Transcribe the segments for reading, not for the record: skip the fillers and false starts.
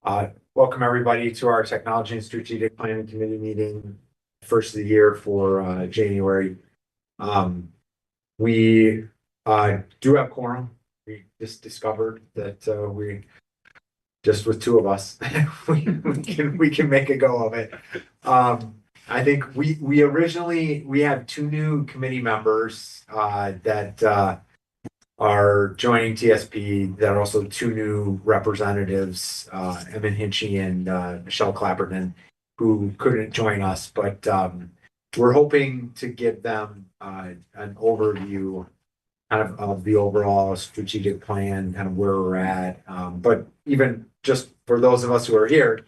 Welcome everybody to our Technology and Strategic Planning Committee meeting, first of the year for January. We do have quorum. We just discovered that we just with two of us, we can make a go of it. I think we originally have two new committee members that are joining TSP. That are also two new representatives, Evan Hinchy and Michelle Clapperton, who couldn't join us, but we're hoping to give them an overview of the overall strategic plan, kind of where we're at. But even just for those of us who are here,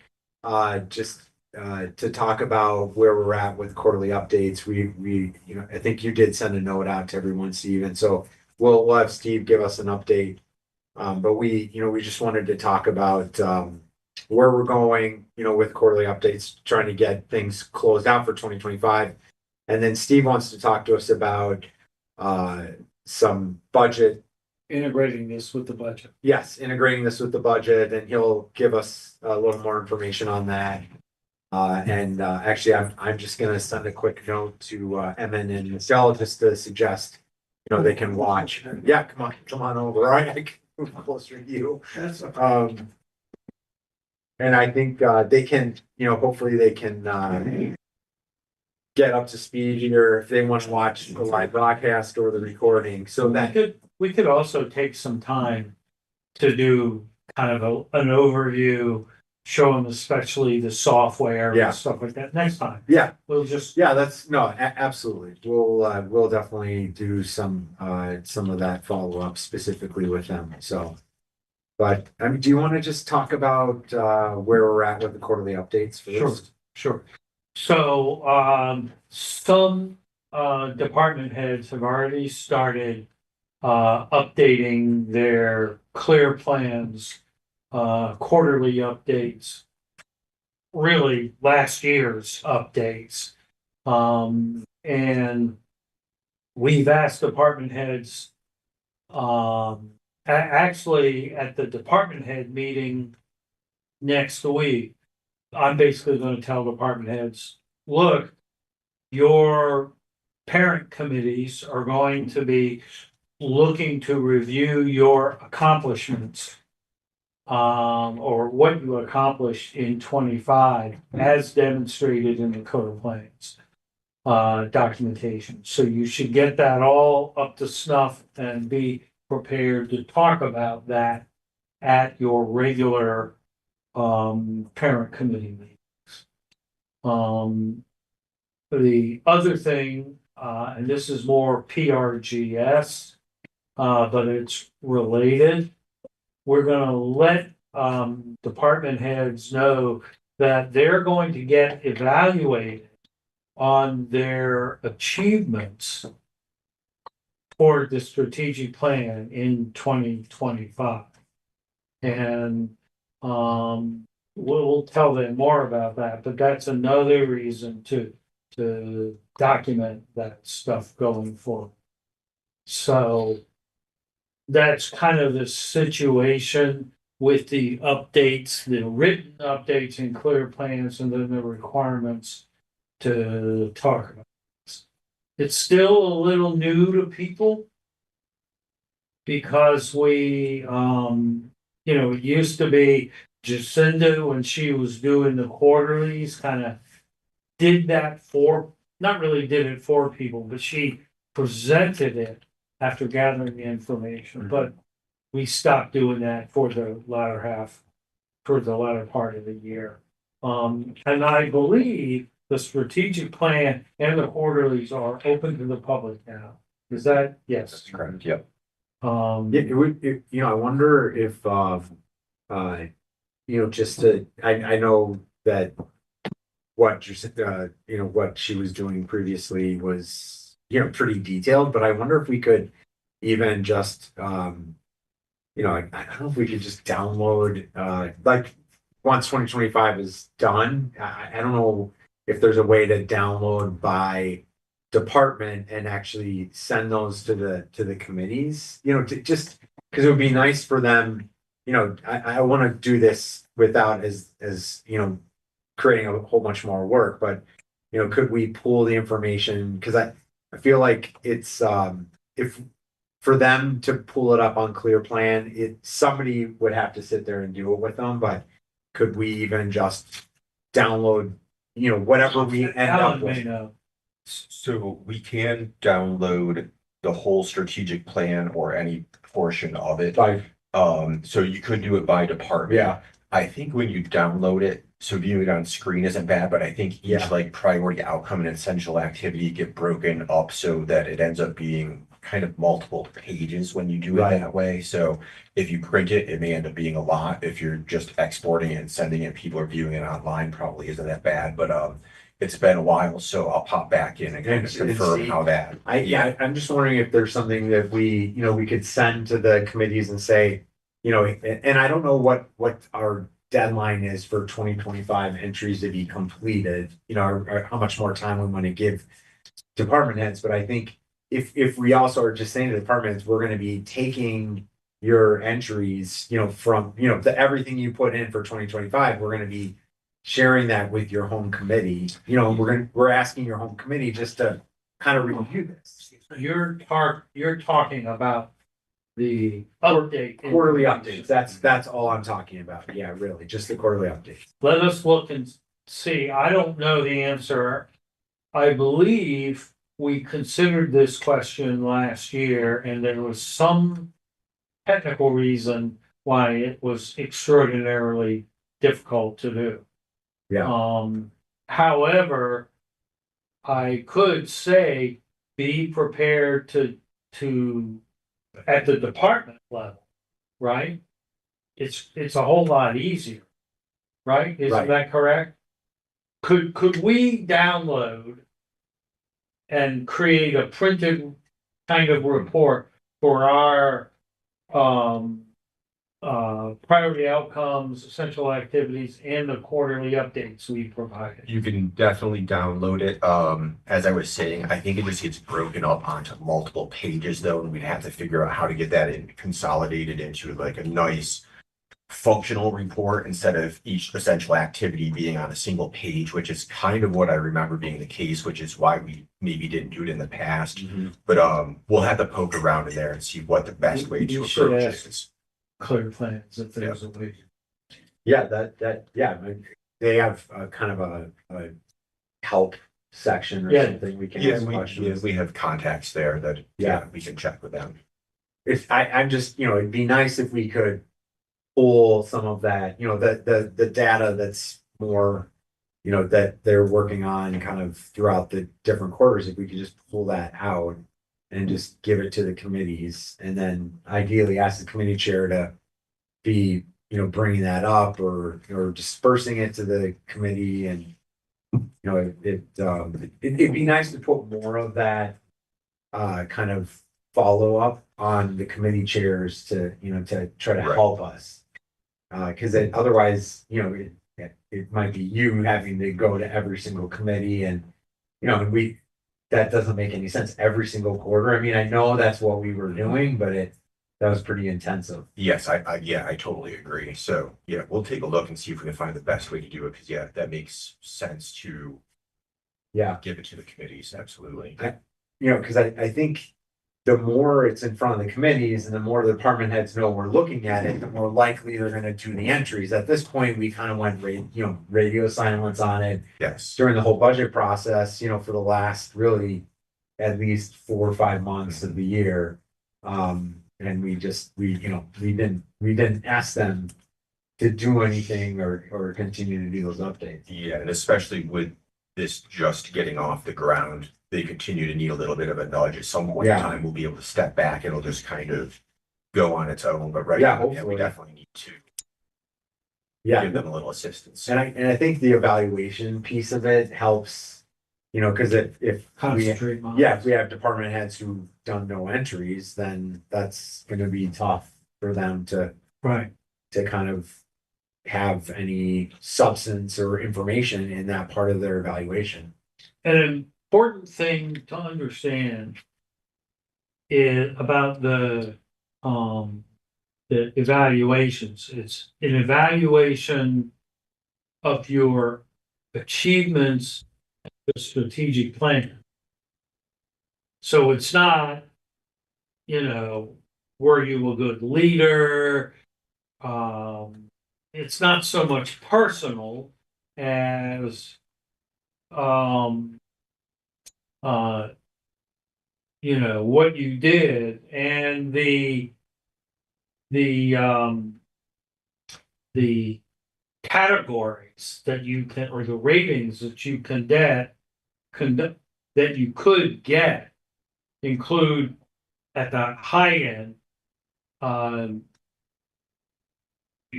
just to talk about where we're at with quarterly updates. We I think you did send a note out to everyone, Steve, and so we'll have Steve give us an update. But we just wanted to talk about where we're going, with quarterly updates, trying to get things closed out for 2025. And then Steve wants to talk to us about some budget. Integrating this with the budget. Yes, integrating this with the budget, and he'll give us a little more information on that. And actually, I'm just going to send a quick note to Evan and Michelle just to suggest, they can watch. Yeah, come on over. All right, I can move closer to you. And I think they can, hopefully they can get up to speed here if they want to watch the live broadcast or the recording. So that we could also take some time to do kind of an overview, show them especially the software and stuff like that next time. Yeah, We'll just that's absolutely. We'll definitely do some of that follow up specifically with them. So, but do you want to just talk about where we're at with the quarterly updates first? Sure. So some department heads have already started updating their clear plans, quarterly updates, really last year's updates. And we've asked department heads, actually at the department head meeting next week, I'm basically going to tell department heads, look, your parent committees are going to be looking to review your accomplishments, or what you accomplished in 25 as demonstrated in the code of plans documentation. So you should get that all up to snuff and be prepared to talk about that at your regular parent committee meetings. The other thing, and this is more PRGS, but it's related. We're going to let department heads know that they're going to get evaluated on their achievements for the strategic plan in 2025. And we'll tell them more about that, but that's another reason to document that stuff going forward. So that's kind of the situation with the updates, the written updates and clear plans, and then the requirements to talk about this. It's still a little new to people because we, it used to be Jacinda, when she was doing the quarterlies, kind of did that not really did it for people, but she presented it after gathering the information. But we stopped doing that for the latter part of the year. And I believe the strategic plan and the quarterlies are open to the public now. Is that? Yes. That's correct. Yep. I wonder if just to, I know that what she was doing previously was, pretty detailed, but I wonder if we could even just, I don't know if we could just download, like once 2025 is done, I don't know if there's a way to download by department and actually send those to the committees, just because it would be nice for them I want to do this without creating a whole bunch more work, but, could we pull the information? Cause I feel like it's, if, for them to pull it up on Clear Plan, somebody would have to sit there and do it with them, but could we even just download, whatever we end up Alan may with? know. So we can download the whole strategic plan or any portion of it. Like, So you could do it by department. yeah, I think when you download it, so viewing it on screen isn't bad, but I think Yeah. each like priority outcome and essential activity get broken up so that it ends up being kind of multiple pages when you do it Right. that way. So if you print it, it may end up being a lot. If you're just exporting it and sending it, people are viewing it online, probably isn't that bad, but it's been a while, so I'll pop back in and kind of And confirm see. how that. I'm just wondering if there's something that we could send to the committees and say, and I don't know what our deadline is for 2025 entries to be completed, or how much more time we want to give department heads, but I think if we also are just saying to department heads, we're gonna be taking your entries, from, everything you put in for 2025, we're gonna be sharing that with your home committee, and we're asking your home committee just to kind of review this. You're talking about the update. Quarterly updates, that's all I'm talking about. Yeah, really, just the quarterly updates. Let us look and see. I don't know the answer. I believe we considered this question last year and there was some technical reason why it was extraordinarily difficult to do. Yeah. However, I could say be prepared to at the department level, right? It's a whole lot easier, right? Isn't Right. that correct? Could we download and create a printed kind of report for our priority outcomes, essential activities, and the quarterly updates we provided? You can definitely download it. As I was saying, I think it just gets broken up onto multiple pages though, and we'd have to figure out how to get that consolidated into like a nice functional report instead of each essential activity being on a single page, which is kind of what I remember being the case, which is why we maybe didn't do it in the past. But we'll have to poke around in there and see what the best way to You should approach ask. it is. Clear plans if there's a way. Yeah, yeah, they have kind of a help section or Yeah. something we can Yeah, ask we questions. have contacts there that we can check with them. I'm just, it'd be nice if we could pull some of that, the data that's more, that they're working on kind of throughout the different quarters, if we could just pull that out and just give it to the committees, and then ideally ask the committee chair to be, bringing that up or dispersing it to the committee, and it'd be nice to put more of that kind of follow up on the committee chairs to try to Right. help us. Because otherwise, it might be you having to go to every single committee, and that doesn't make any sense every single quarter. I mean, I know that's what we were doing, but that was pretty intensive. Yes, I totally agree. So yeah, we'll take a look and see if we can find the best way to do it. Because yeah, that makes sense to Yeah, give it to the committees. Absolutely. because I think the more it's in front of the committees and the more the department heads know we're looking at it, the more likely they're gonna do the entries. At this point, we kind of went radio silence on it Yes. during the whole budget process, for the last really at least 4 or 5 months of the year. And we didn't ask them to do anything or continue to do those updates. Yeah, and especially with this just getting off the ground, they continue to need a little bit of a nudge. At some point in Yeah. time, we'll be able to step back. It'll just kind of go on its own. But right Yeah, now, yeah, we hopefully. definitely need to Yeah. give them a little assistance. And I think the evaluation piece of it helps, because if we, Concentrate on. if we have department heads who've done no entries, then that's gonna be tough for them to Right. kind of have any substance or information in that part of their evaluation. An important thing to understand is about the the evaluations. It's an evaluation of your achievements, the strategic plan. So it's not, were you a good leader? It's not so much personal as, um, uh, what you did and the the categories that you can, or the ratings that you can get, that you could get include at the high end, um,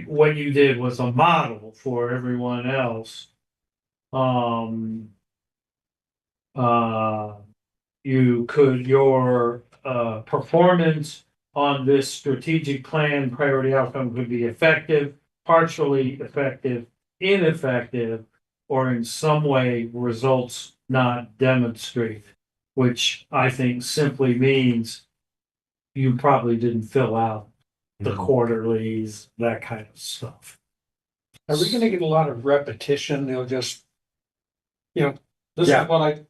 what you did was a model for everyone else. Um, uh, your performance on this strategic plan priority outcome could be effective, partially effective, ineffective, or in some way results not demonstrated, which I think simply means you probably didn't fill out the quarterlies, that kind of stuff. Are we gonna get a lot of repetition? They'll just, this Yeah. is what I.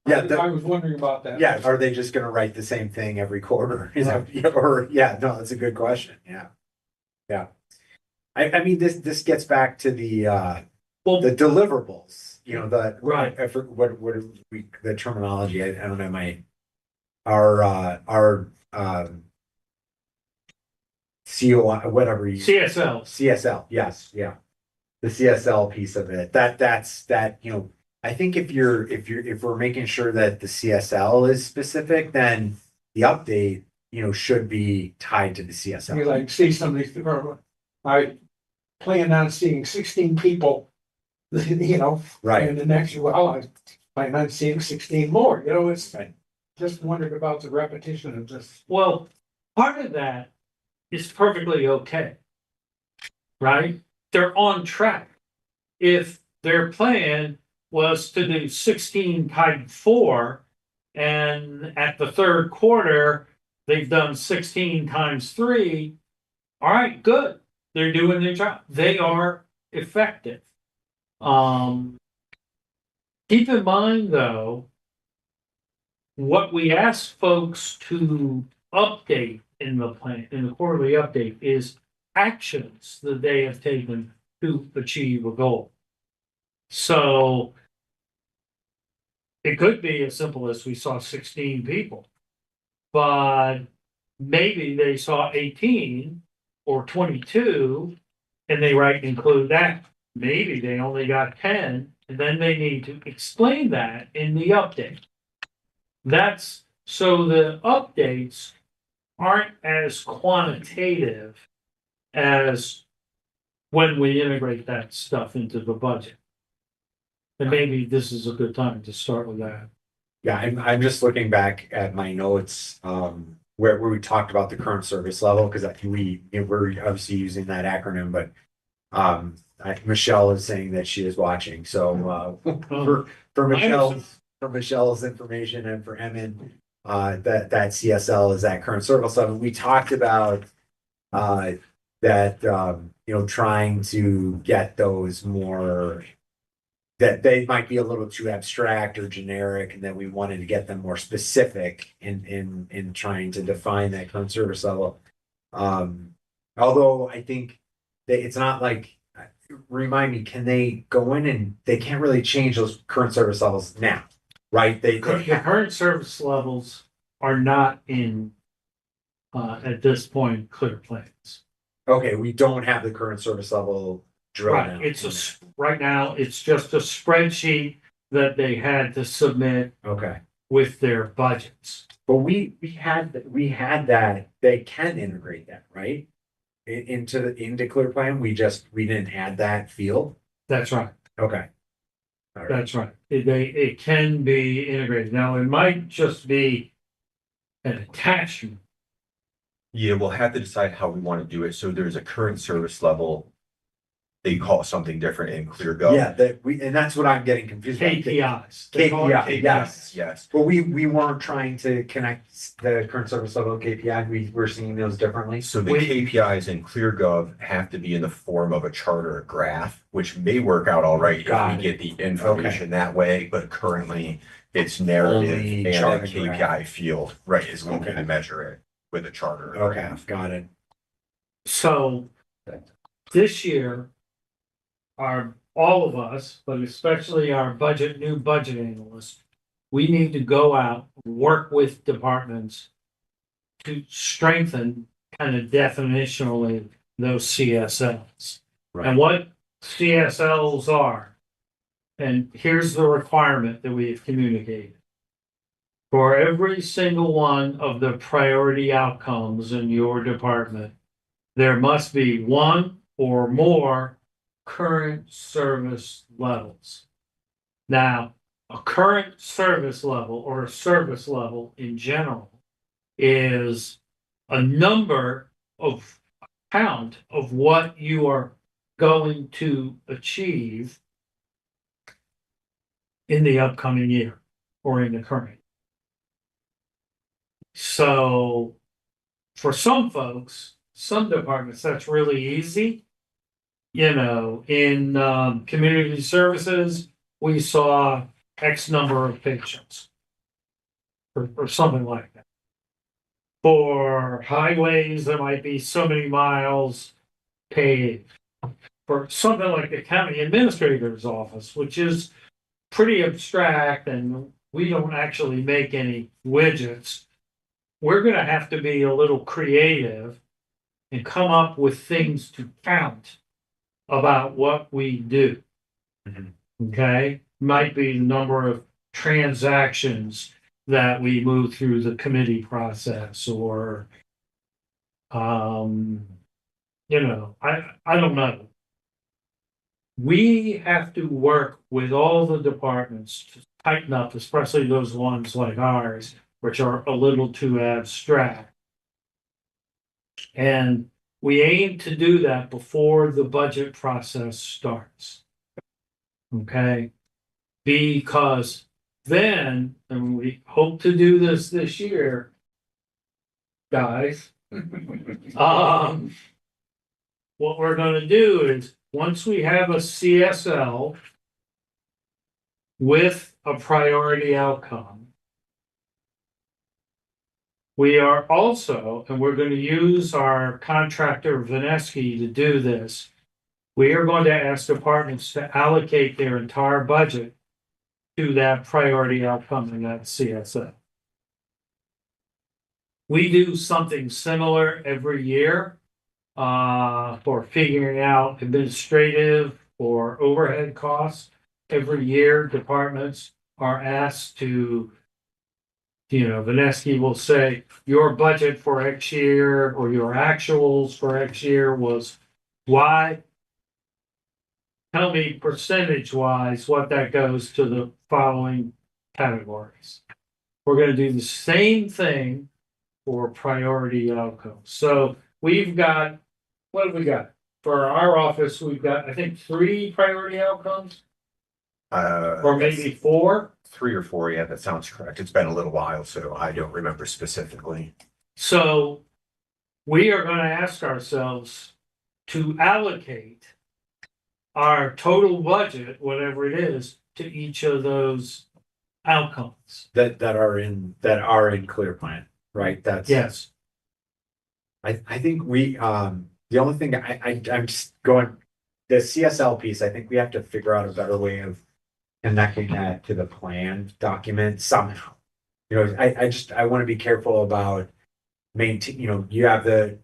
Yeah, I was wondering about that. Yeah, are they just gonna write the same thing every quarter? Is that, or, yeah, no, that's a good question, yeah. Yeah. I mean, this gets back to the Well, deliverables, Right. I forget what are the terminology, I don't know, our COI, whatever you. CSL. CSL, yes, yeah. The CSL piece of it, that's, I think if we're making sure that the CSL is specific, then the update, should be tied to the You CSL. like see somebody, I plan on seeing 16 people, Right, and the next, well, I plan on seeing 16 more, it's Right. just wondering about the repetition of this. Well, part of that is perfectly okay. Right? They're on track. If their plan was to do 16 times 4, and at the third quarter, they've done 16 times 3, all right, good. They're doing their job. They are effective. Keep in mind, though, what we ask folks to update in the plan, in the quarterly update, is actions that they have taken to achieve a goal. So it could be as simple as we saw 16 people, but maybe they saw 18 or 22 and they include that. Maybe they only got 10, and then they need to explain that in the update. That's so the updates aren't as quantitative as when we integrate that stuff into the budget. And maybe this is a good time to start with that. yeah, I'm just looking back at my notes, where we talked about the current service level, because we're obviously using that acronym, but Michelle is saying that she is watching, so for Michelle's information and for Emin, that CSL is that current service level. We talked about that trying to get those more, that they might be a little too abstract or generic, and that we wanted to get them more specific in trying to define that current service level. Although I think that it's not like, remind me, can they go in and they can't really change those current service levels now, right? The current service levels are not in, at this point, clear plans. Okay, we don't have the current service level drilled down. Right, right now, it's just a spreadsheet that they had to submit Okay, with their budgets. but we had that, they can integrate that, right? Into Clear Plan, we didn't add that field. That's right. Okay. All right. That's right. It can be integrated. Now, it might just be an attachment. Yeah, we'll have to decide how we want to do it. So there's a current service level they call it something different in ClearGov. Yeah, and that's what I'm getting confused about. KPIs. They call it KPI, yes. Yes. But we weren't trying to connect the current service level KPI. We were seeing those differently. So the KPIs in ClearGov have to be in the form of a chart or a graph, which may work out all right if Got we it. get the information that way, but currently it's narrative Only and chart a and graph. KPI field, right, is one way Okay. to measure it with a chart or a Okay, graph. got it. So this year, all of us, but especially our new budget analysts, we need to go out, work with departments to strengthen kind of definitionally those CSLs. Right. And what CSLs are, and here's the requirement that we have communicated. For every single one of the priority outcomes in your department, there must be one or more current service levels. Now, a current service level or a service level in general is a number of count of what you are going to achieve in the upcoming year or in the current. So for some folks, some departments, that's really easy. You know, in community services, we saw X number of patients or something like that. For highways, there might be so many miles paved. For something like the county administrator's office, which is pretty abstract and we don't actually make any widgets, we're going to have to be a little creative and come up with things to count about what we do. Mhm. Okay, might be the number of transactions that we move through the committee process, or you know, I don't know. We have to work with all the departments to tighten up, especially those ones like ours, which are a little too abstract. And we aim to do that before the budget process starts. Okay? Because then, and we hope to do this year, guys, what we're gonna do is, once we have a CSL with a priority outcome, we are also, and we're going to use our contractor Vineski to do this, we are going to ask departments to allocate their entire budget to that priority outcome in that CSL. We do something similar every year for figuring out administrative or overhead costs. Every year, departments are asked to, you know, Vineski will say, your budget for X year or your actuals for X year was Y. Tell me percentage wise what that goes to the following categories. We're going to do the same thing for priority outcomes. So we've got, what have we got? For our office, we've got, I think, 3 priority outcomes, or maybe 4. 3 or 4, yeah, that sounds correct. It's been a little while, so I don't remember specifically. So we are going to ask ourselves to allocate our total budget, whatever it is, to each of those outcomes. That are in clear plan, right? That's Yes. I think we the only thing I'm just going the CSL piece, I think we have to figure out a better way of connecting that to the plan document somehow. You know, I want to be careful about maintain, you know,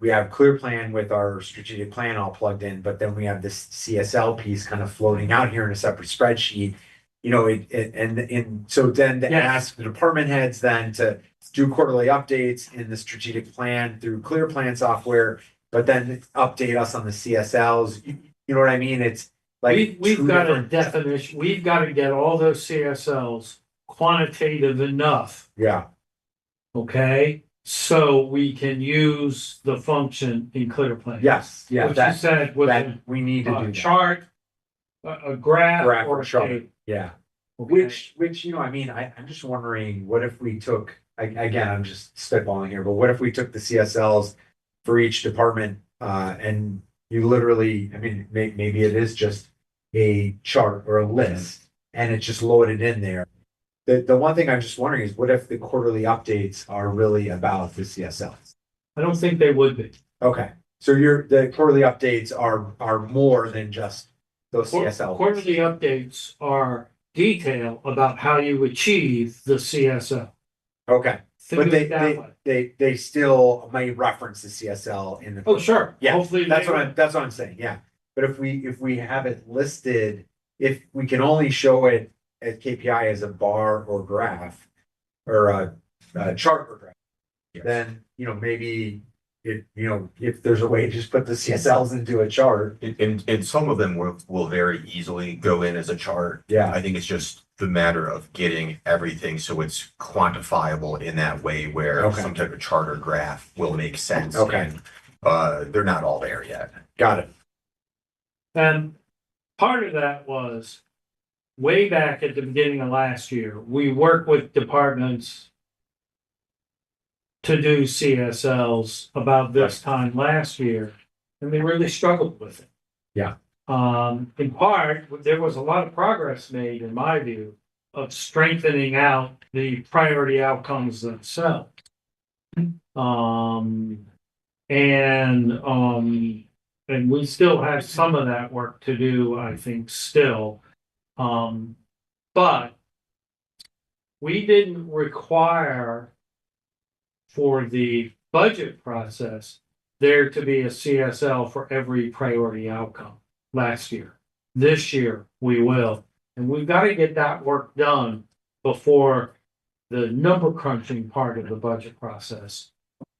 we have clear plan with our strategic plan all plugged in, but then we have this CSL piece kind of floating out here in a separate spreadsheet. You know, and so then to Yes. ask the department heads then to do quarterly updates in the strategic plan through clear plan software, but then update us on the CSLs. You know what I mean? It's like We've got a definition. We've got to get all those CSLs quantitative enough, yeah. okay, so we can use the function in clear plan. Yes, yeah, What you said was that, we need to do a that. chart, a graph Graph or or a chart. table. Yeah, Okay. which, I mean, I'm just wondering, what if we took, again, I'm just spitballing here, but what if we took the CSLs for each department, and you literally, I mean, maybe it is just a chart or a list, and it's just loaded in there. The one thing I'm just wondering is, what if the quarterly updates are really about the CSLs? I don't think they would be. Okay, so the quarterly updates are more than just those CSL. Quarterly updates are detail about how you achieve the CSL. Okay, Think but of it that way. they still may reference the CSL in the. Oh, sure. Yeah, Hopefully. that's they what I'm saying, yeah. But if we have it listed, if we can only show it as KPI as a bar or graph or a chart or graph, then, maybe if there's a way to just put the CSLs into a chart. And some of them will very easily go in as a chart. Yeah, I think it's just the matter of getting everything so it's quantifiable in that way where Okay. some type of chart or graph will make sense. Okay. And, they're not all there yet. got it. And part of that was way back at the beginning of last year, we worked with departments to do CSLs about this time last year, and they really struggled with it. Yeah. In part, there was a lot of progress made, in my view, of strengthening out the priority outcomes themselves. And we still have some of that work to do, I think, still. But we didn't require for the budget process there to be a CSL for every priority outcome last year. This year, we will. And we've got to get that work done before the number crunching part of the budget process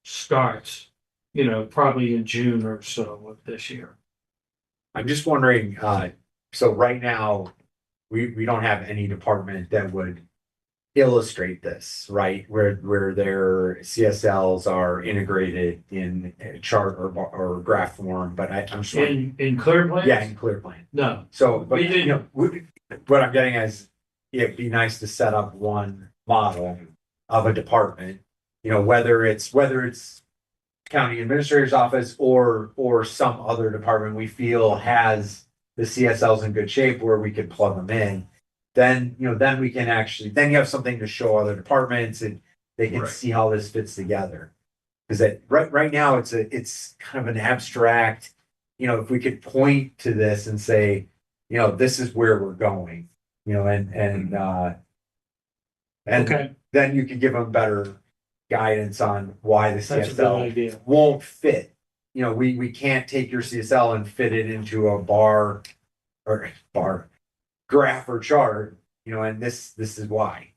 starts, probably in June or so of this year. I'm just wondering, so right now, we don't have any department that would illustrate this, right? Where their CSLs are integrated in a chart or graph form, but I'm just wondering. In clear plans? Yeah, in clear plan. No. So, but We didn't. what I'm getting at is, it'd be nice to set up one model of a department, whether it's county administrator's office or some other department we feel has the CSLs in good shape where we could plug them in. Then, then we can then you have something to show other departments and they can Right. see how this fits together. Because right now it's kind of an abstract, if we could point to this and say, this is where we're going, and Okay, then you could give them better guidance on why the that's a good CSL idea. won't fit. We can't take your CSL and fit it into a bar graph or chart, and this is why.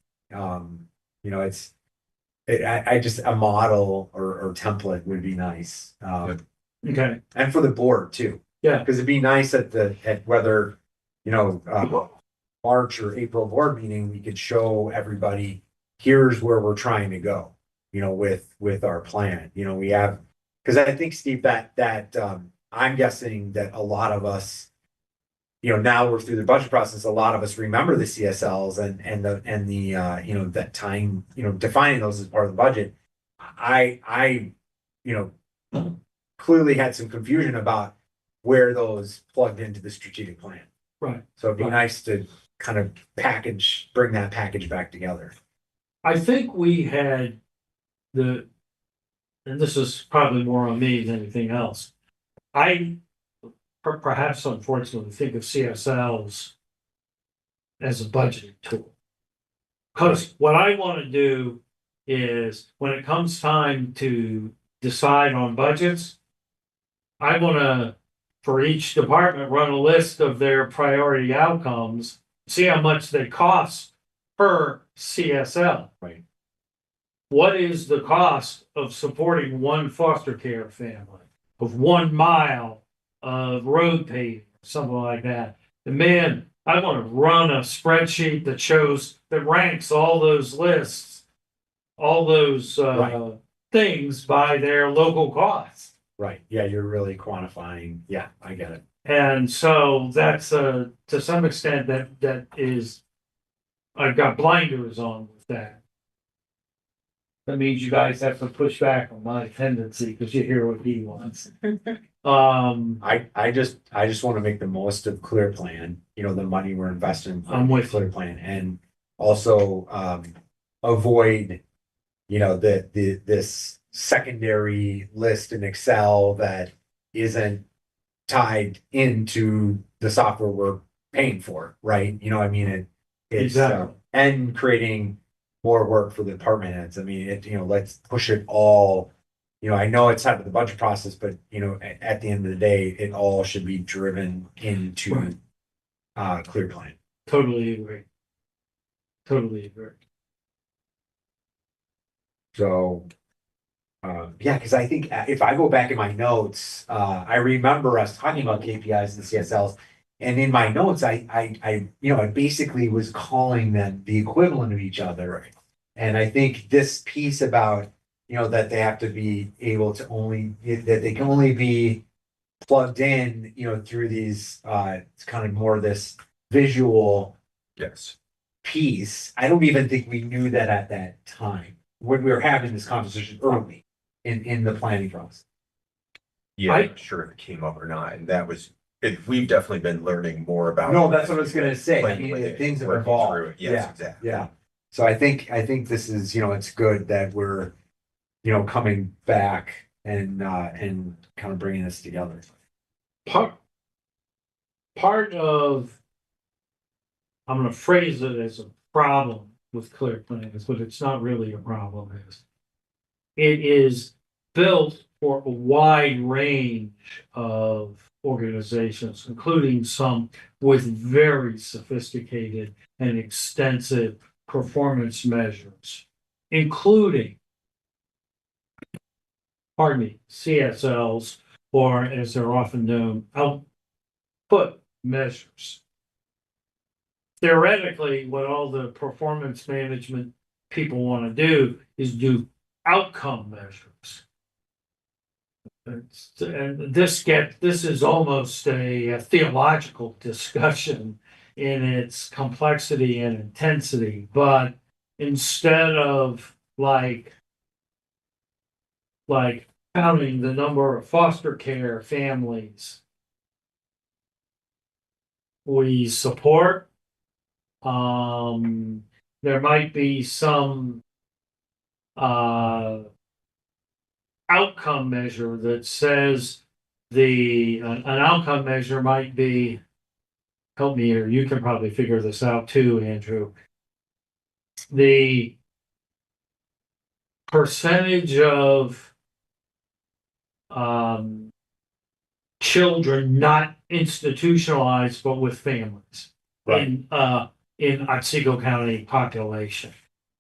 I just, a model or template would be nice. Okay, And for the board too. Yeah. Because it'd be nice at whether, March or April board meeting, we could show everybody, here's where we're trying to go, with our plan. We have, because I think, Steve, that I'm guessing that a lot of us, now we're through the budget process, a lot of us remember the CSLs and the that time, defining those as part of the budget. I clearly had some confusion about where those plugged into the strategic plan. right. So it'd be Right. nice to kind of bring that package back together. I think we had and this is probably more on me than anything else. I perhaps unfortunately think of CSLs as a budgeting tool. Because what I want to do is when it comes time to decide on budgets, I want to, for each department, run a list of their priority outcomes, see how much they cost per CSL. Right. What is the cost of supporting one foster care family, of 1 mile of road paving, something like that? And man, I want to run a spreadsheet that ranks all those lists, all those Right. things by their local costs. Right, yeah, you're really quantifying, yeah, I get it. And so that's to some extent that is, I've got blinders on with that. That means you guys have to push back on my tendency because you hear what he wants. I just want to make the most of Clear Plan, the money we're investing. I'm with Clear Plan, and also, avoid, this secondary list in Excel that isn't tied into the software we're paying for, right? I mean, it's, Exactly. and creating more work for the department heads. I mean, let's push it all. I know it's out of the budget process, but at the end of the day, it all should be driven into Clear Plan. Totally agree. Totally agree. So, yeah, because I think if I go back in my notes, I remember us talking about KPIs and CSLs. And in my notes, I basically was calling them the equivalent of each other. Right. And I think this piece about, that they have to be able to that they can only be plugged in, through these, it's kind of more this visual Yes. piece. I don't even think we knew that at that time when we were having this conversation early in the planning process. Yeah, I'm not sure if it came up or not, and we've definitely been learning more about. No, that's what I was gonna say. I playing mean, with the it, things have working evolved. through it. Yes, Yeah, exactly. yeah. So I think this is, it's good that we're, coming back and kind of bringing this together. Part of, I'm gonna phrase it as a problem with Clear Plans, but it's not really a problem, is it is built for a wide range of organizations, including some with very sophisticated and extensive performance measures, including, pardon me, CSLs, or as they're often known, output measures. Theoretically, what all the performance management people want to do is do outcome measures. And this is almost a theological discussion in its complexity and intensity, but instead of like counting the number of foster care families we support, there might be some outcome measure that says an outcome measure might be, help me here, you can probably figure this out too, Andrew. The percentage of children not institutionalized but with families in Otsego County population.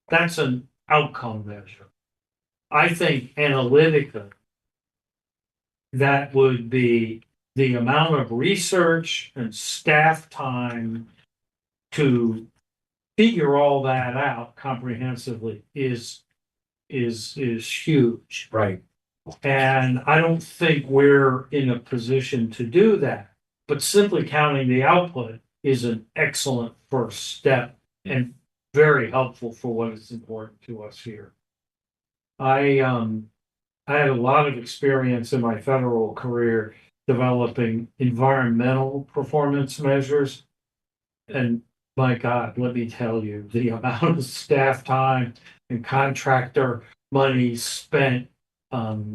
That's an outcome measure. I think analytically, that would be the amount of research and staff time to figure all that out comprehensively is huge. Right. And I don't think we're in a position to do that. But simply counting the output is an excellent first step and very helpful for what is important to us here. I had a lot of experience in my federal career developing environmental performance measures. And my God, let me tell you, the amount of staff time and contractor money spent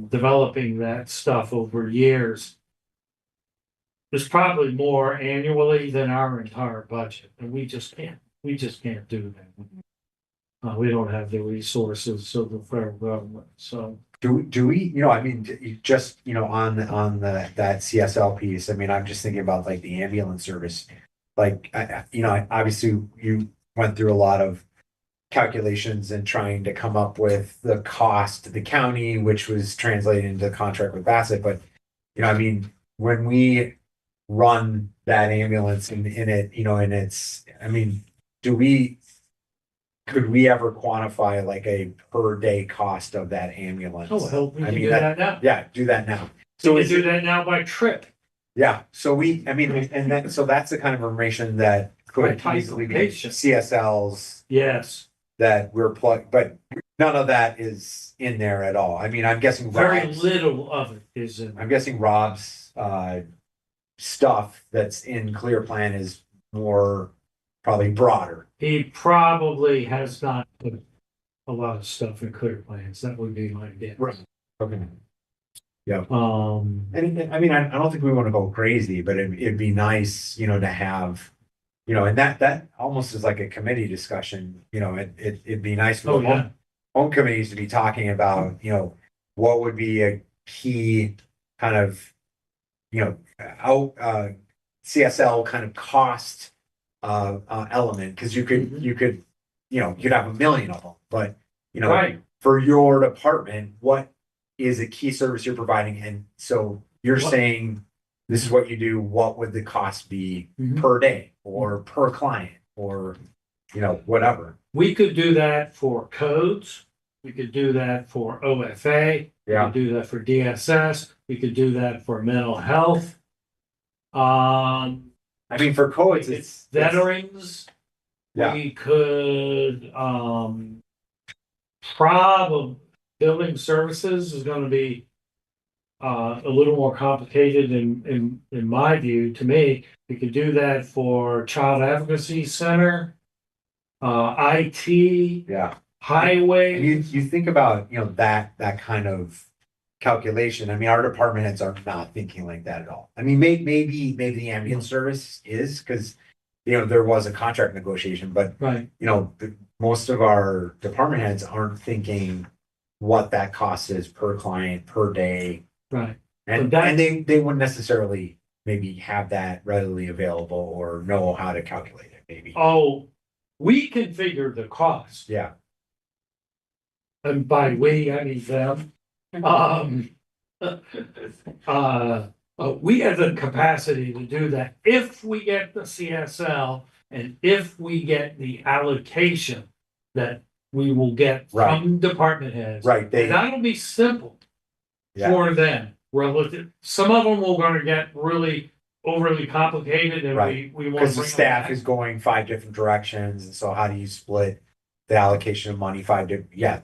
developing that stuff over years is probably more annually than our entire budget, and we just can't do that. We don't have the resources of the federal government, so. Do we, I mean, just, on that CSL piece, I mean, I'm just thinking about like the ambulance service. Like, obviously you went through a lot of calculations and trying to come up with the cost to the county, which was translated into the contract with Bassett. But, I mean, when we run that ambulance in it, and it's, I mean, do we, could we ever quantify like a per day cost of that ambulance? Oh, hell, we I can mean, do that now. Yeah, do that now. We So can is do it, that now by trip. yeah, so I mean, and then, so that's the kind of information that By could type of easily be patient. CSLs Yes, that we're plugged, but none of that is in there at all. I mean, I'm guessing very Rob's, little of it is in. I'm guessing Rob's, stuff that's in Clear Plan is more, probably broader. He probably has not put a lot of stuff in clear plans. That would be my guess. Right. Okay. Um, And I mean, I don't think we want to go crazy, but it'd be nice, to have, and that almost is like a committee discussion, it'd be nice for oh the yeah, home committees to be talking about, what would be a key kind of, out, CSL kind of cost, element, because you could, Mhm. you'd have a million of them, but, right. for your department, what is a key service you're providing? And so you're What- saying this is what you do, what would the cost be Mhm. per day or per client or, whatever? We could do that for codes. We could do that for OFA. We Yeah. could do that for DSS. We could do that for mental health. Um, I mean, for codes, it's veterans. Yeah. We could, probably building services is gonna be a little more complicated in my view, to me. We could do that for Child Advocacy Center, IT, Yeah. And highway. you think about, that kind of calculation. I mean, our department heads are not thinking like that at all. I mean, maybe the ambulance service is because, there was a contract negotiation, but Right, most of our department heads aren't thinking what that cost is per client, per day. right. And, But that- and they wouldn't necessarily maybe have that readily available or know how to calculate it, maybe. Oh, we can figure the cost. Yeah, And by we, I mean them. We have the capacity to do that if we get the CSL and if we get the allocation that we will get from department heads. right, And that'll be simple yeah, for them relative. Some of them will gonna get really overly complicated and Right. we want because to the bring them staff back. is going 5 different directions, and so how do you split the allocation of money, yeah,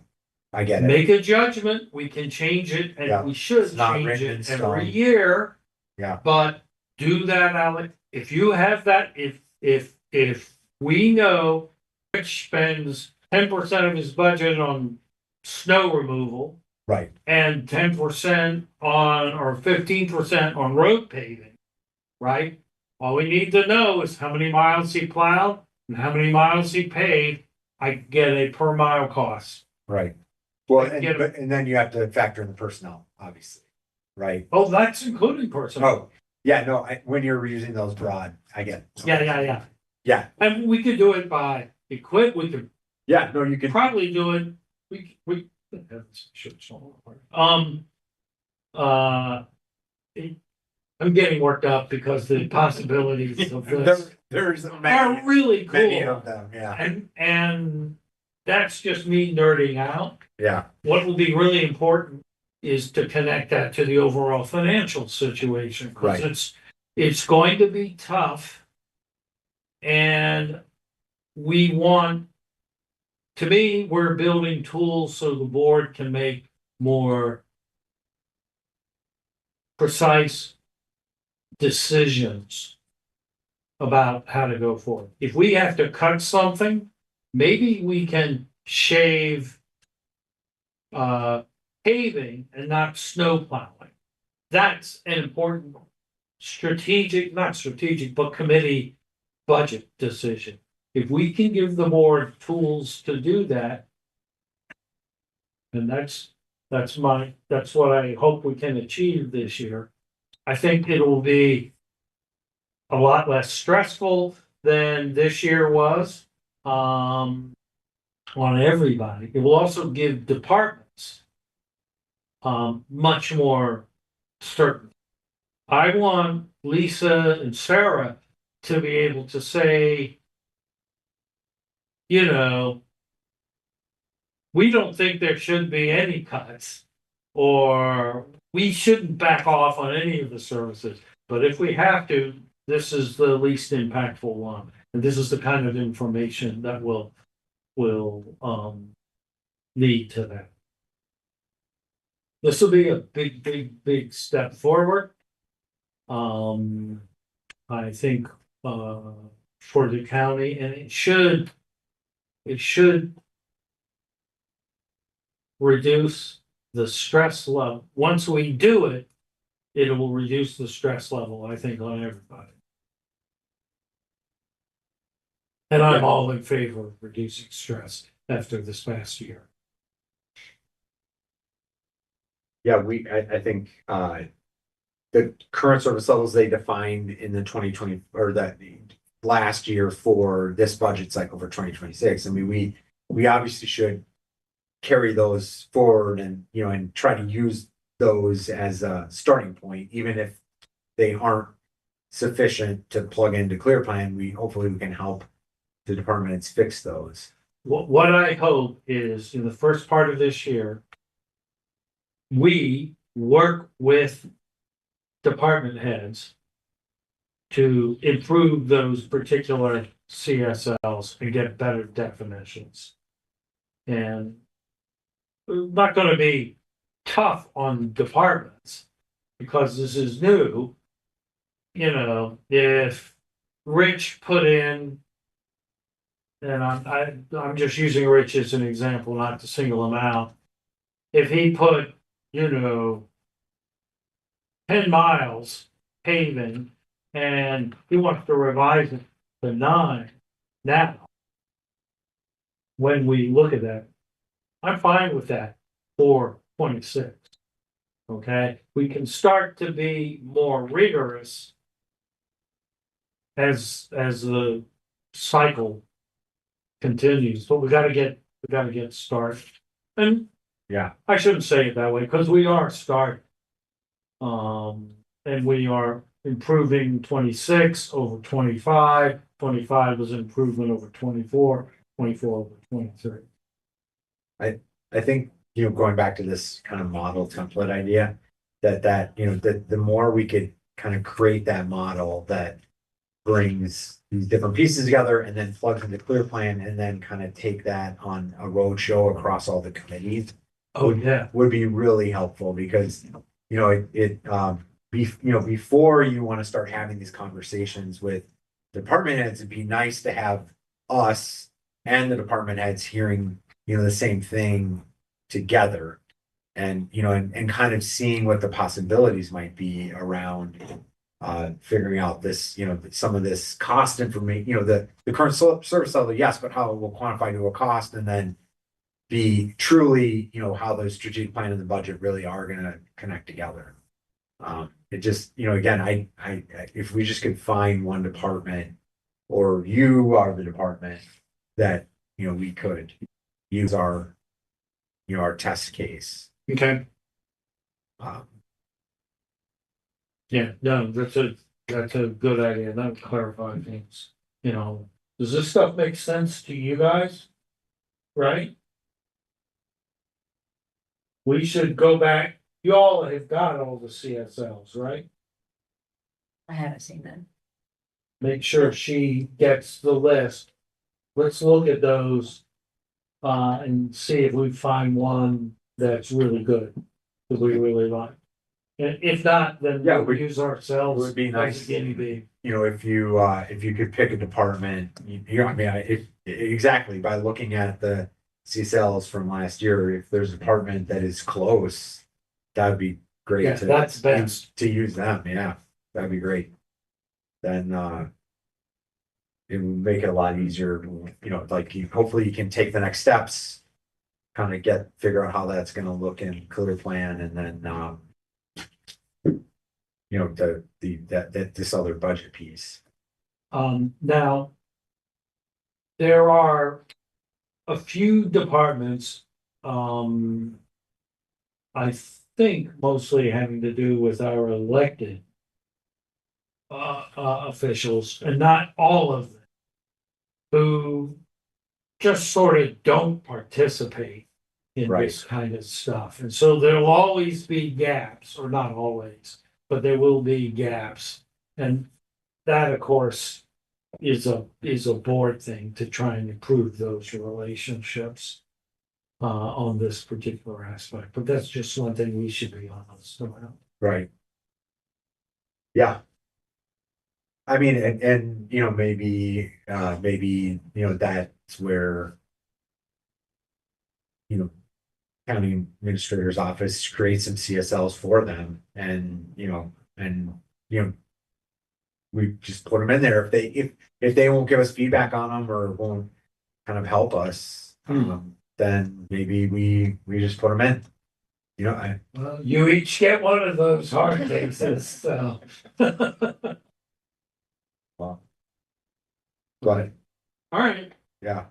I get it. Make a judgment, we can change it, Yeah, and we should it's not change written in it every stone. year. Yeah. But do that, Alec, if you have that, if we know Rich spends 10% of his budget on snow removal Right, and 10% on, or 15% on road paving, right? All we need to know is how many miles he plowed and how many miles he paved. I get a per mile cost. right. Well, I get it. and then you have to factor in the personnel, obviously, right? Oh, that's including personnel. Oh, yeah, no, when you're using those broad, I get it. Yeah. Yeah, And we could do it by we could yeah, no, you can, probably do it, uh, I'm getting worked up because the possibilities of this there's are many, really many cool. of them, yeah, And that's just me nerding out. yeah, What will be really important is to connect that to the overall financial situation. Right. Because it's going to be tough. And we want, to me, we're building tools so the board can make more precise decisions about how to go forward. If we have to cut something, maybe we can shave paving and not snow plowing. That's an important not strategic, but committee budget decision. If we can give the board tools to do that, and that's what I hope we can achieve this year. I think it will be a lot less stressful than this year was, on everybody. It will also give departments, much more certain. I want Lisa and Sarah to be able to say, we don't think there should be any cuts, or we shouldn't back off on any of the services. But if we have to, this is the least impactful one, and this is the kind of information that will lead to that. This will be a big step forward. I think for the county, and it should reduce the stress level. Once we do it, it will reduce the stress level, I think, on everybody. And I'm all in favor of reducing stress after this past year. Yeah, I think, the current service levels they defined in the 2020, or that last year for this budget cycle for 2026. I mean, we obviously should carry those forward and, you know, and try to use those as a starting point, even if they aren't sufficient to plug into ClearPlan. Hopefully we can help the departments fix those. What I hope is in the first part of this year, we work with department heads to improve those particular CSLs and get better definitions. And we're not going to be tough on departments because this is new. You know, if Rich put in, and I'm just using Rich as an example, not to single him out. If he put, 10 miles paving and he wants to revise it to 9 now, when we look at that, I'm fine with that for 26. Okay, we can start to be more rigorous as the cycle continues, but we gotta get started. And Yeah, I shouldn't say it that way, because we are starting. And we are improving 26 over 25. 25 was improvement over 24, 24 over 23. I think, going back to this kind of model template idea, that the more we could kind of create that model that brings these different pieces together and then plugs into ClearPlan and then kind of take that on a roadshow across all the committees Oh, yeah. would be really helpful, because before you want to start having these conversations with department heads, it'd be nice to have us and the department heads hearing the same thing together, and and kind of seeing what the possibilities might be around figuring out this, some of this cost information, the current service level, yes, but how it will quantify to a cost, and then be truly, how the strategic plan and the budget really are going to connect together. It just, again, I if we just could find one department, or you are the department that, we could use our test case. Okay. Um, Yeah, no, that's a good idea. That would clarify things. Does this stuff make sense to you guys? Right? We should go back. You all have got all the CSLs, right? I haven't seen that. Make sure she gets the list. Let's look at those and see if we find one that's really good, that we really like. And if not, then Yeah, we'll use ourselves. it would be as nice. a guinea pig. if you could pick a department, exactly, by looking at the CSLs from last year, if there's a department that is close, that'd be great. Yeah, that's best. To use them. Yeah, that'd be great. Then it would make it a lot easier. Hopefully you can take the next steps, kind of figure out how that's going to look in ClearPlan, and then this other budget piece. Now, there are a few departments, I think mostly having to do with our elected officials, and not all of them, who just sort of don't participate in Right. this kind of stuff. And so there'll always be gaps, or not always, but there will be gaps. And that, of course, is a board thing to try and improve those relationships on this particular aspect. But that's just one thing we should be honest about. Right. Yeah. I mean, and, you know, maybe, you know, that's where, you know, county administrator's office creates some CSLs for them and, you know, we just put them in there. If they won't give us feedback on them or won't kind of help us, then maybe we just put them in. You know, Well, you each get one of those hard cases, so. well, but All right, yeah.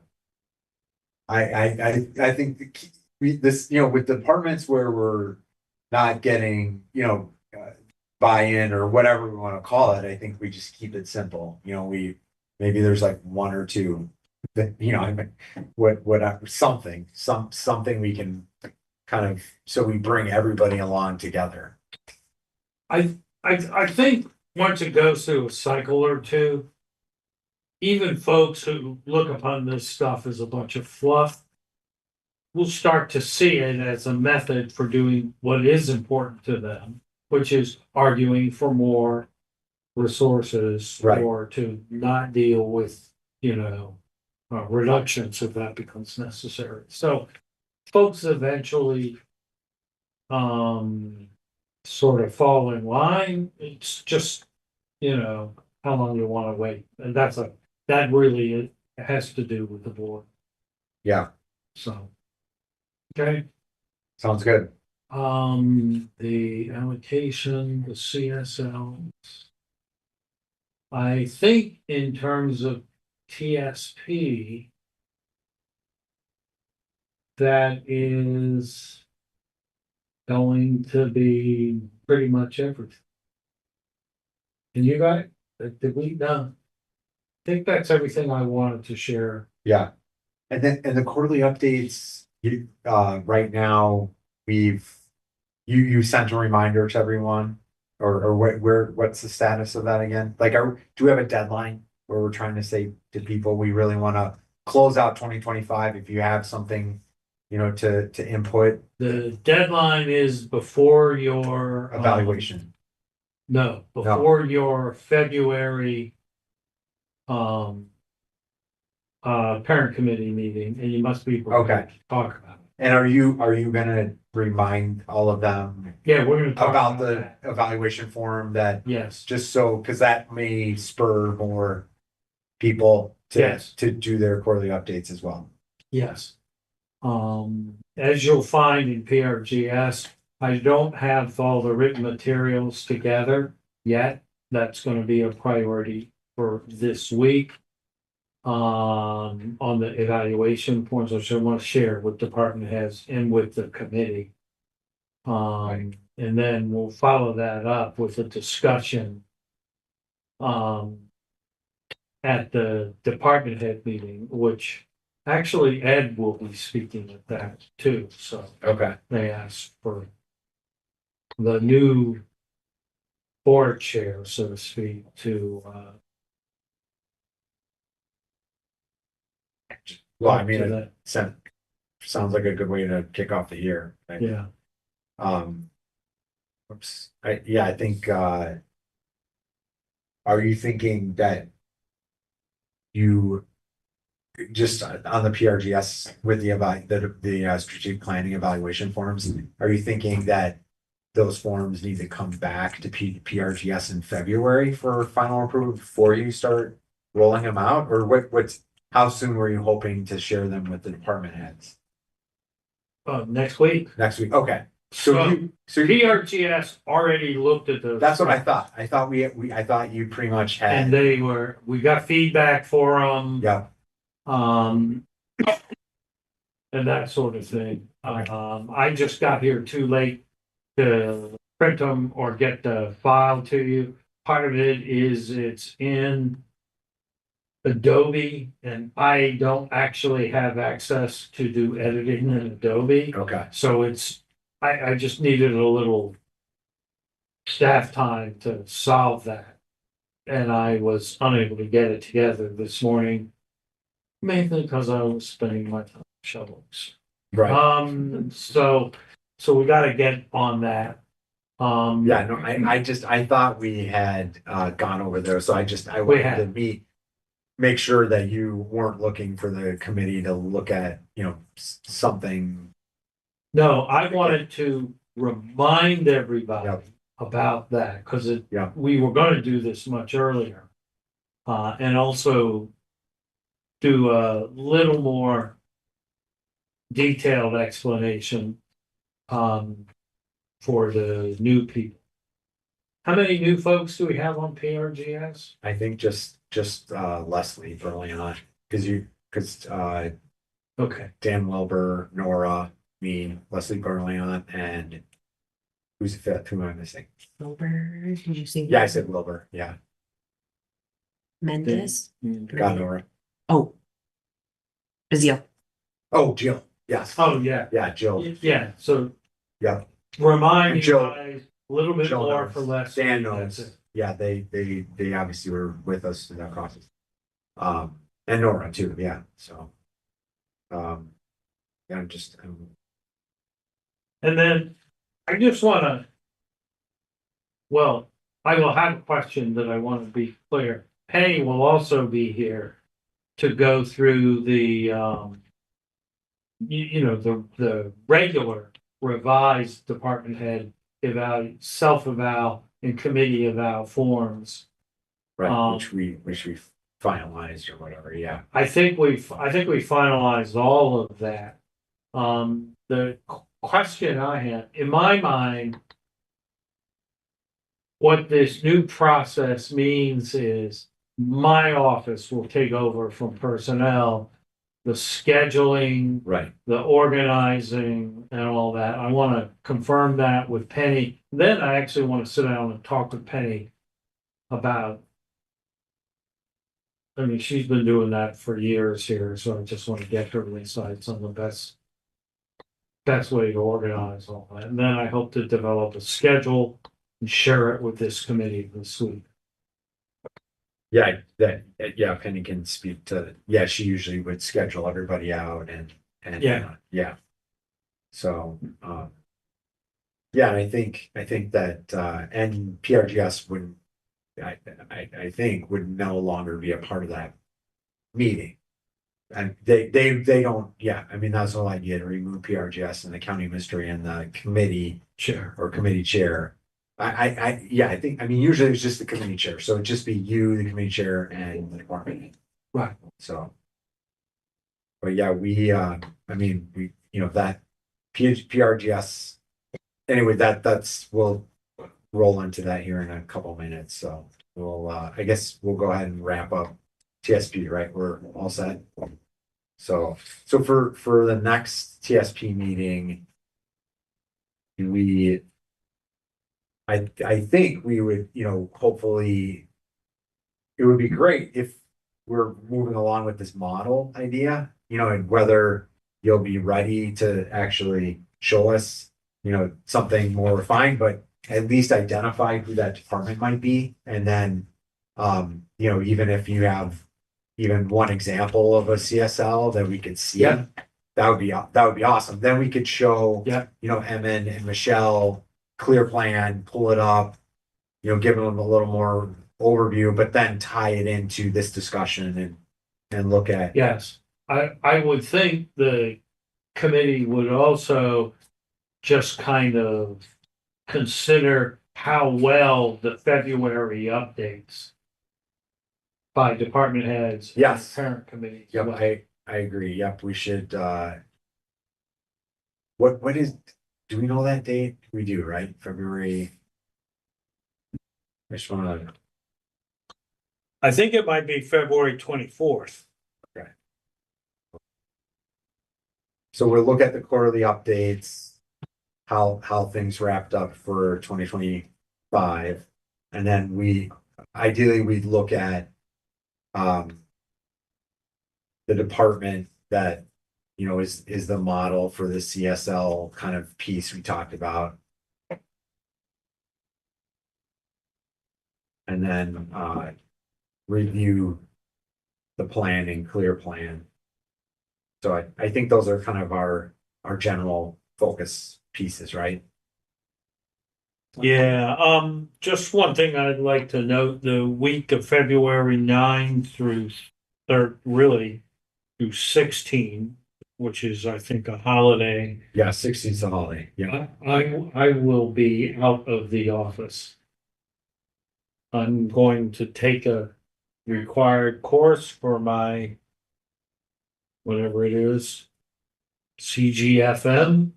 I think this, you know, with departments where we're not getting, you know, buy-in or whatever we want to call it, I think we just keep it simple. You know, maybe there's like one or two that, you know, I mean, something we can kind of, so we bring everybody along together. I think once it goes through a cycle or two, even folks who look upon this stuff as a bunch of fluff will start to see it as a method for doing what is important to them, which is arguing for more resources Right. or to not deal with, reductions if that becomes necessary. So folks eventually sort of fall in line. It's just, how long you want to wait. And that really has to do with the board. Yeah, So, okay. sounds good. The allocation, the CSL. I think in terms of TSP, that is going to be pretty much everything. And you got it? Did we, I think that's everything I wanted to share. Yeah. And then, and the quarterly updates, right now, you sent a reminder to everyone? Or what's the status of that again? Like, do we have a deadline where we're trying to say to people, we really wanna close out 2025, if you have something, you know, to input The deadline is before your. evaluation? No, before your February. Parent committee meeting, and you must be prepared to talk about it. And are you gonna remind all of them Yeah, we're gonna talk about about the that. evaluation form that, Yes, just so, cause that may spur more people Yes. to do their quarterly updates as well. yes. As you'll find in PRGS, I don't have all the written materials together yet. That's gonna be a priority for this week. On the evaluation forms, which I want to share with department heads and with the committee. And then we'll follow that up with a discussion. At the department head meeting, which actually Ed will be speaking at that too, so Okay. they asked for. The new board chair, so to speak, to Well, I talk mean, to it that. sounds like a good way to kick off the year. Yeah, Oops, I think, are you thinking that you just on the PRGS with the strategic planning evaluation forms, are you thinking that those forms need to come back to PRGS in February for final approval before you start rolling them out? Or how soon were you hoping to share them with the department heads? next week. Next week, okay. So So PRGS already looked at those. that's what I thought. I thought you pretty much And had. we got feedback for them. Yeah, And that sort of thing. I just got here too late to print them or get the file to you. Part of it is it's in Adobe, and I don't actually have access to do editing in Adobe. Okay, So I just needed a little staff time to solve that. And I was unable to get it together this morning, mainly because I was spending my time shovels. right. So we gotta get on that. Yeah, no, I thought we had gone over there, so I We wanted to had. make sure that you weren't looking for the committee to look at, something. No, I wanted to remind everybody Yep. about that, because Yeah. we were gonna do this much earlier. And also do a little more detailed explanation, for the new people. How many new folks do we have on PRGS? I think just Leslie early on, because Okay, Dan Wilbur, Nora, me, Leslie Berlion, and who's the fifth? Who am I missing? Wilbur, did you see? Yeah, I said Wilbur. Yeah, Mendes. got Nora. Oh. Brazil. Oh, Jill. Yes. oh, yeah, Yeah, Jill. yeah, so Yeah, remind you Jill- guys a little bit Jill more knows. for less. Dan That's knows. it. Yeah, they obviously were with us through that process. And Nora too. Yeah. So, yeah, And then I just wanna, well, I will have a question that I want to be clear. Penny will also be here to go through the, the regular revised department head self-eval and committee eval forms. right, which we finalized or whatever. Yeah. I think we finalized all of that. The question I had, in my mind, what this new process means is my office will take over from personnel, the scheduling, Right. the organizing and all that. I want to confirm that with Penny. Then I actually want to sit down and talk with Penny about, I mean, she's been doing that for years here, so I just want to get her insights on the best way to organize all that. And then I hope to develop a schedule and share it with this committee this week. Yeah, Penny can speak to, she usually would schedule everybody out and Yeah. yeah. So, yeah, and I think that, and PRGS would, I think would no longer be a part of that meeting. And they don't, I mean, that's the whole idea, to remove PRGS and the county mystery and the committee Chair. or committee chair. I think, I mean, usually it's just the committee chair, so it'd just be you, the committee chair, and the department. Right. So. But yeah, I mean, that PRGS, anyway, we'll roll into that here in a couple of minutes, so we'll, I guess we'll go ahead and wrap up TSP, right? We're all set. So for the next TSP meeting, I think we would, hopefully it would be great if we're moving along with this model idea, and whether you'll be ready to actually show us, something more refined, but at least identify who that department might be. And then, even if you have even one example of a CSL that we could see, Yeah. that would be awesome. Then we could show, Yeah. Emmett and Michelle, clear plan, pull it up, give them a little more overview, but then tie it into this discussion and look at. Yes, I would think the committee would also just kind of consider how well the February updates by department heads. and Yes. Parent committee. Yep, I agree. Yep, we should, what is, do we know that date? We do, right? February. I just wanna, I think it might be February 24th. so we'll look at the quarterly updates, how things wrapped up for 2025. And then ideally we'd look at, the department that, you know, is the model for the CSL kind of piece we talked about. And then, review the plan and clear plan. So I think those are kind of our general focus pieces, right? Yeah, just one thing I'd like to note, the week of February 9 through really through 16, which is, I think, a holiday. Yeah, 16th a holiday, yeah. I will be out of the office. I'm going to take a required course for my whatever it is, CGFM.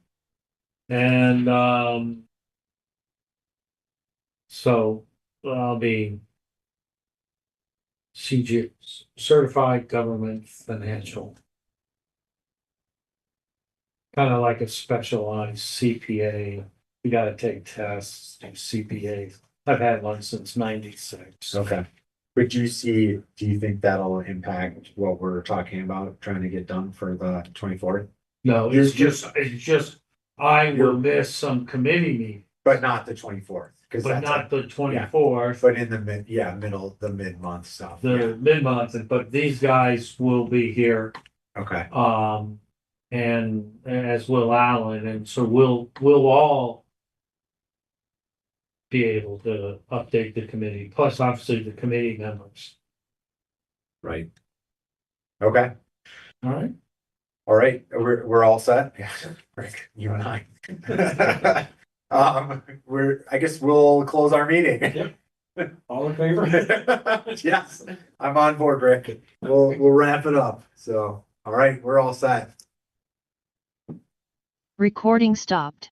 And so I'll be CG certified government financial. Kind of like a specialized CPA. You gotta take tests, do CPA. I've had one since '96. Okay. But do you think that'll impact what we're talking about, trying to get done for the 24th? No, it's just, I will miss some committee meetings, But not the 24th, because but that's, not the 24th, but in the mid-month stuff. the mid-month, but these guys will be here. Okay, And as will Alan, and so we'll all be able to update the committee, plus obviously the committee members. right. Okay, All right. all right, we're all set. Yeah, Rick, you and I. I guess we'll close our meeting. Yep. All in favor? Yes, I'm on board, Rick. We'll wrap it up. So, all right, we're all set. Recording stopped.